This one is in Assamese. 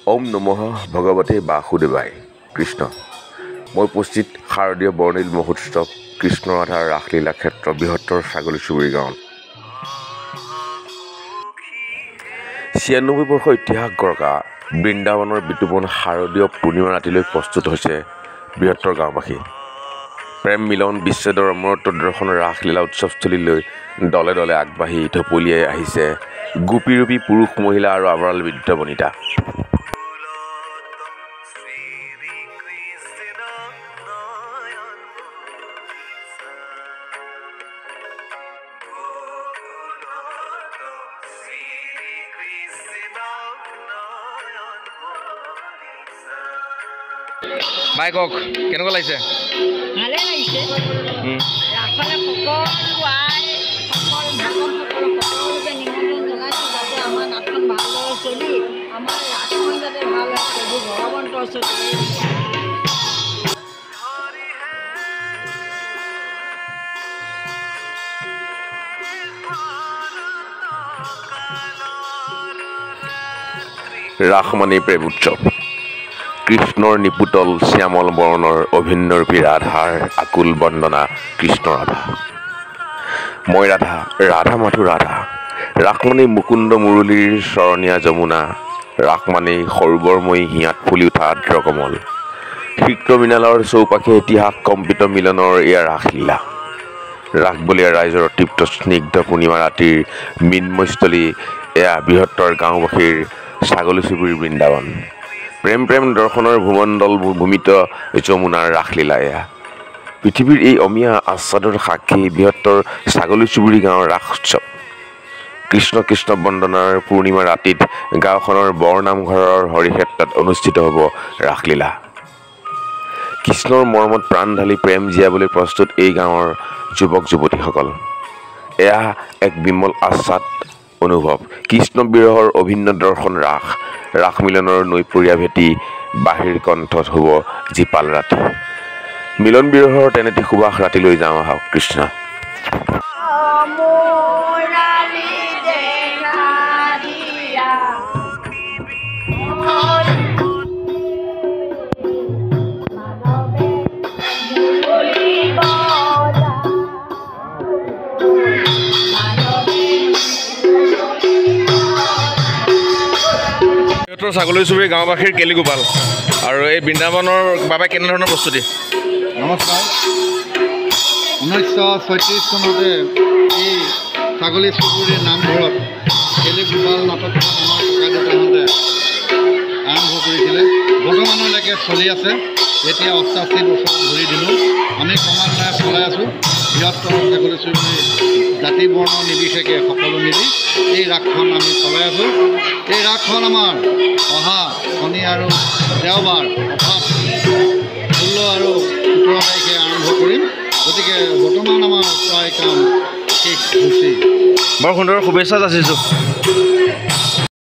ওম নমঃ ভগৱতে বাসুদেৱাই কৃষ্ণ। মই উপস্থিত শাৰদীয় বৰ্ণিল মহোৎসৱ কৃষ্ণ ৰাধাৰ ৰাসলীলা ক্ষেত্ৰ বৃহত্তৰ ছাগলী চুবুৰী গাঁৱত। ৯৬ বৰ্ষ ইতিহাস গঢ়কা বৃন্দাবনৰ বিতুপন শাৰদীয় পূৰ্ণিমা ৰাতিলৈ প্ৰস্তুত হৈছে বৃহত্তৰ গাঁওবাসী। প্ৰেম মিলন বিচ্ছেদৰ অমৰত্ব দৰ্শনৰ ৰাসলীলা উৎসৱস্থলীলৈ দলে দলে আগবাঢ়ি ঢপলিয়াই আহিছে গোপীৰূপী পুৰুষ মহিলা আৰু আবৰাল বৃদ্ধ বনিতা। বাই কওক কেনেকুৱা লাগিছে? ভালে লাগিছে। ৰাসলে সকলো আই সকলোকে নিমন্ত্ৰণ জনাইছোঁ যাতে আমাৰ নাটখন ভালদৰে চলি আমাৰ ৰাসখন যাতে ভাল হয় প্ৰভু ভগৱন্তৰ ওচৰত ৰাস মানে প্ৰেম উৎসৱ। কৃষ্ণৰ নিপুতল শ্যামল বৰণৰ অভিন্নৰূপী ৰাধাৰ আকুল বন্দনা কৃষ্ণ ৰাধা। মই ৰাধা, ৰাধা মাথো ৰাধা। ৰাস মানেই মুকুন্দ মুৰলীৰ চৰণীয়া যমুনা। ৰাস মানেই সৰোবৰময়ী হিয়াত ফুলি উঠা আদ্ৰ কমল। শিক্ৰ মৃণালৰ চৌপাশে ইতিহাস কম্পিত মিলনৰ এয়া ৰাসলীলা। ৰাসবলীয়া ৰাইজৰ তৃপ্ত স্নিগ্ধ পূৰ্ণিমা ৰাতিৰ মৃন্ময়স্থলী এয়া বৃহত্তৰ গাঁওবাসীৰ ছাগলী চুবুৰী বৃন্দাবন। প্ৰেম প্ৰেম দৰ্শনৰ ভূমণ্ডল ভূমিত যমুনাৰ ৰাসলীলা এয়া। পৃথিৱীৰ এই অমীয়া আস্বাদৰ সাক্ষী বৃহত্তৰ ছাগলী চুবুৰী গাঁৱৰ ৰাস উৎসৱ। কৃষ্ণ কৃষ্ণ বন্দনাৰ পূৰ্ণিমা ৰাতিত গাঁওখনৰ বৰনামঘৰৰ হৰিক্ষেত্ৰত অনুষ্ঠিত হ'ব ৰাসলীলা। কৃষ্ণৰ মৰমত প্ৰাণ ঢালি প্ৰেম জীয়াবলৈ প্ৰস্তুত এই গাঁৱৰ যুৱক যুৱতীসকল। এয়া এক বিমল আস্বাদ অনুভৱ। কৃষ্ণ বিৰহৰ অভিন্ন দৰ্শন ৰাস। ৰাস মিলনৰ নৈপৰীয়া ভেটি বাহিৰ কণ্ঠত হ'ব জীপাল ৰাতি। মিলন বিৰহৰ তেনেটি সুবাস ৰাতিলৈ যাওঁ আহক কৃষ্ণ। ছাগলী চুবুৰী গাঁওবাসীৰ কেলি গোপাল আৰু এই বৃন্দাবনৰ বাবে কেনেধৰণৰ প্ৰস্তুতি? নমস্কাৰ। 1936 চনতে এই ছাগলী চুবুৰীৰ নামঘৰত কেলি গোপাল নাটকখন আমাৰ ককা দেউতাহঁতে আৰম্ভ কৰিছিলে। বৰ্তমানলৈকে চলি আছে। এতিয়া 88 বছৰ ধৰি দিলোঁ আমি ক্ৰমান্বয়ে চলাই আছোঁ। বৃহত্তৰ ছাগলী চুবুৰী জাতি বৰ্ণ নিৰ্বিশেষে সকলো মিলি এই ৰাসখন আমি চলাই আছোঁ। এই ৰাসখন আমাৰ অহা শনি আৰু দেওবাৰ অৰ্থাৎ 16 আৰু 17 তাৰিখে আৰম্ভ কৰিম। গতিকে বৰ্তমান আমাৰ প্ৰায় কাম শেষ হৈছে। বৰ সুন্দৰ শুভেচ্ছা যাচিছোঁ।